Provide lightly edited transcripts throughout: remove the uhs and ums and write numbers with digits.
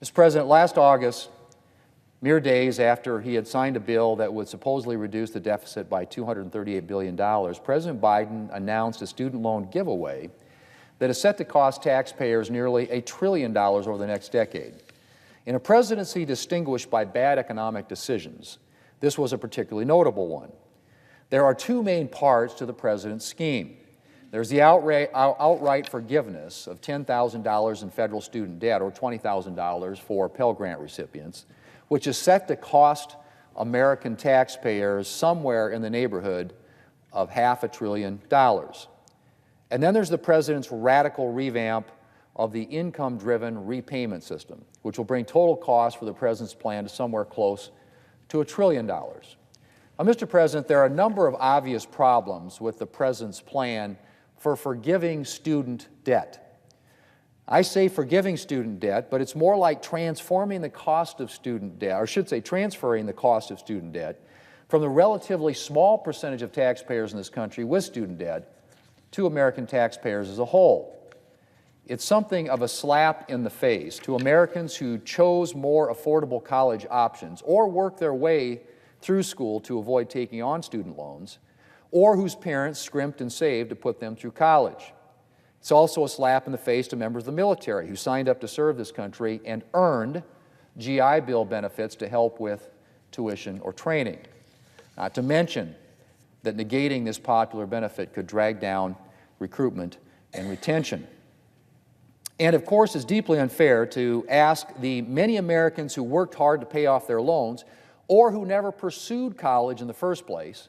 Mr. President, last August, mere days after he had signed a bill that would supposedly reduce the deficit by $238 billion, President Biden announced a student loan giveaway that is set to cost taxpayers nearly $1 trillion over the next decade. In a presidency distinguished by bad economic decisions, this was a particularly notable one. There are two main parts to the president's scheme. There's the outright forgiveness of $10,000 in federal student debt, or $20,000 for Pell Grant recipients, which is set to cost American taxpayers somewhere in the neighborhood of $500 billion. And then there's the president's radical revamp of the income-driven repayment system, which will bring total cost for the president's plan to somewhere close to $1 trillion. Now, Mr. President, there are a number of obvious problems with the president's plan for forgiving student debt. I say forgiving student debt, but it's more like transforming the cost of student debt, or I should say transferring the cost of student debt from the relatively small percentage of taxpayers in this country with student debt to American taxpayers as a whole. It's something of a slap in the face to Americans who chose more affordable college options or worked their way through school to avoid taking on student loans, or whose parents scrimped and saved to put them through college. It's also a slap in the face to members of the military who signed up to serve this country and earned GI Bill benefits to help with tuition or training. Not to mention that negating this popular benefit could drag down recruitment and retention. And of course, it's deeply unfair to ask the many Americans who worked hard to pay off their loans or who never pursued college in the first place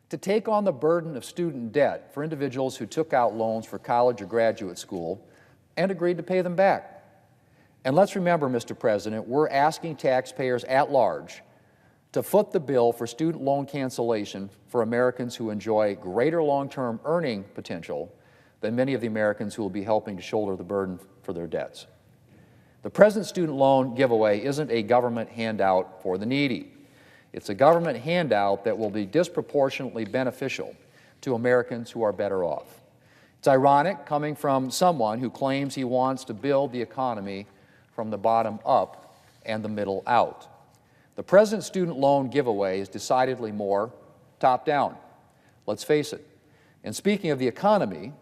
to take on the burden of student debt for individuals who took out loans for college or graduate school and agreed to pay them back. And let's remember, Mr. President, we're asking taxpayers at large to foot the bill for student loan cancellation for Americans who enjoy greater long-term earning potential than many of the Americans who will be helping to shoulder the burden for their debts. The President's student loan giveaway isn't a government handout for the needy. It's a government handout that will be disproportionately beneficial to Americans who are better off. It's ironic coming from someone who claims he wants to build the economy from the bottom up and the middle out. The President's student loan giveaway is decidedly more top-down. Let's face it. And speaking of the economy,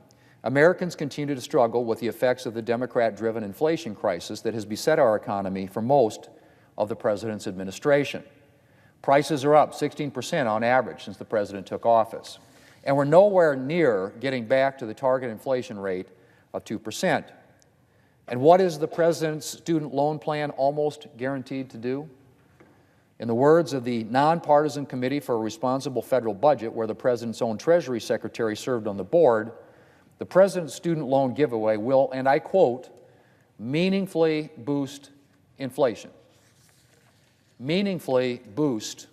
Americans continue to struggle with the effects of the Democrat-driven inflation crisis that has beset our economy for most of the President's administration. Prices are up 16% on average since the President took office, and we're nowhere near getting back to the target inflation rate of 2%. And what is the President's student loan plan almost guaranteed to do? In the words of the Nonpartisan Committee for a Responsible Federal Budget, where the President's own Treasury Secretary served on the board, the President's student loan giveaway will, and I quote, meaningfully boost inflation. Meaningfully boost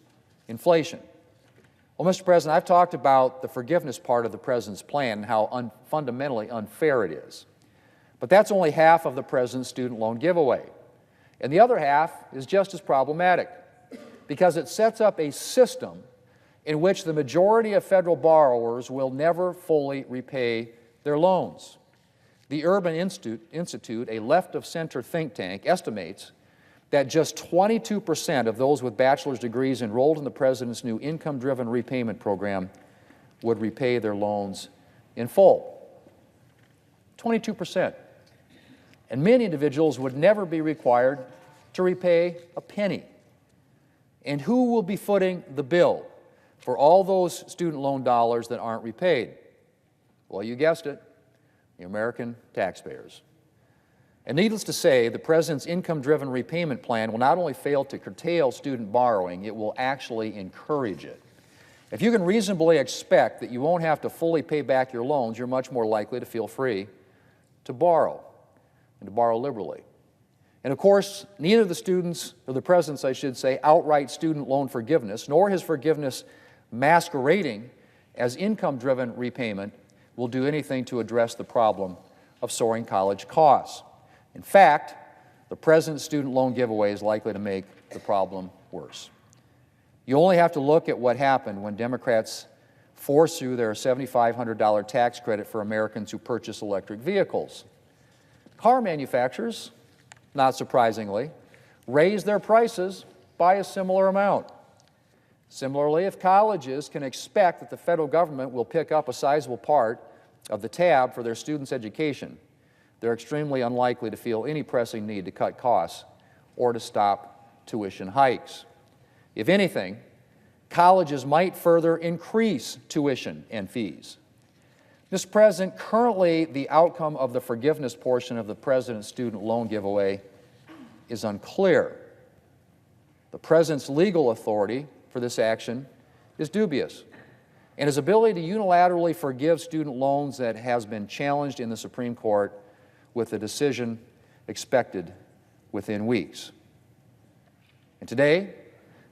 inflation. Well, Mr. President, I've talked about the forgiveness part of the President's plan and how fundamentally unfair it is. But that's only half of the President's student loan giveaway. And the other half is just as problematic because it sets up a system in which the majority of federal borrowers will never fully repay their loans. The Urban Institute, a left-of-center think tank, estimates that just 22% of those with bachelor's degrees enrolled in the President's new income-driven repayment program would repay their loans in full. 22%. And many individuals would never be required to repay a penny. And who will be footing the bill for all those student loan dollars that aren't repaid? Well, you guessed it, the American taxpayers. And needless to say, the President's income-driven repayment plan will not only fail to curtail student borrowing, it will actually encourage it. If you can reasonably expect that you won't have to fully pay back your loans, you're much more likely to feel free to borrow, and to borrow liberally. And of course, neither the students, or the President's, I should say, outright student loan forgiveness, nor his forgiveness masquerading as income-driven repayment will do anything to address the problem of soaring college costs. In fact, the President's student loan giveaway is likely to make the problem worse. You only have to look at what happened when Democrats forced through their $7,500 tax credit for Americans who purchase electric vehicles. Car manufacturers not surprisingly, raise their prices by a similar amount. Similarly, if colleges can expect that the federal government will pick up a sizable part of the tab for their students' education, they're extremely unlikely to feel any pressing need to cut costs or to stop tuition hikes. If anything, colleges might further increase tuition and fees. Mr. President, currently the outcome of the forgiveness portion of the President's student loan giveaway is unclear. The President's legal authority for this action is dubious, and his ability to unilaterally forgive student loans that has been challenged in the Supreme Court with a decision expected within weeks. And today,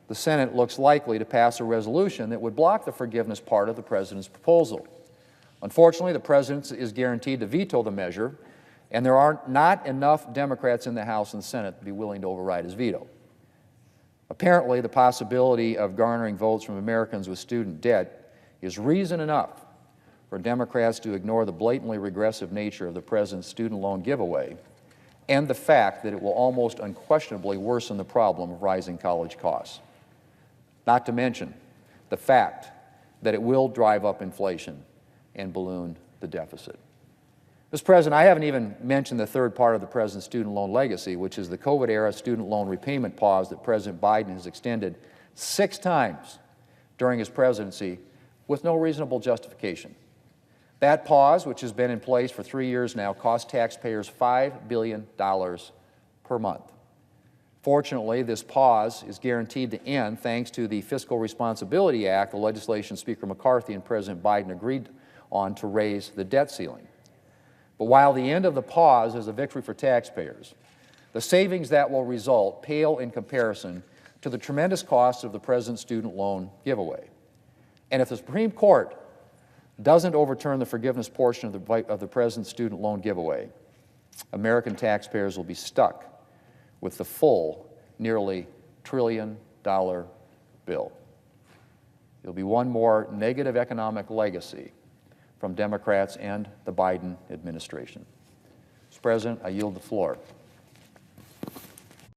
the Senate looks likely to pass a resolution that would block the forgiveness part of the President's proposal. Unfortunately, the President is guaranteed to veto the measure, and there are not enough Democrats in the House and Senate to be willing to override his veto. Apparently, the possibility of garnering votes from Americans with student debt is reason enough for Democrats to ignore the blatantly regressive nature of the President's student loan giveaway and the fact that it will almost unquestionably worsen the problem of rising college costs. Not to mention the fact that it will drive up inflation and balloon the deficit. Mr. President, I haven't even mentioned the third part of the President's student loan legacy, which is the COVID-era student loan repayment pause that President Biden has extended 6 times during his presidency with no reasonable justification. That pause, which has been in place for 3 years now, cost taxpayers $5 billion per month. Fortunately, this pause is guaranteed to end thanks to the Fiscal Responsibility Act, the legislation Speaker McCarthy and President Biden agreed on to raise the debt ceiling. But while the end of the pause is a victory for taxpayers, the savings that will result pale in comparison to the tremendous costs of the President's student loan giveaway. And if the Supreme Court doesn't overturn the forgiveness portion of the President's student loan giveaway, American taxpayers will be stuck with the full, nearly $1 trillion bill. It'll be one more negative economic legacy from Democrats and the Biden administration. Mr. President, I yield the floor.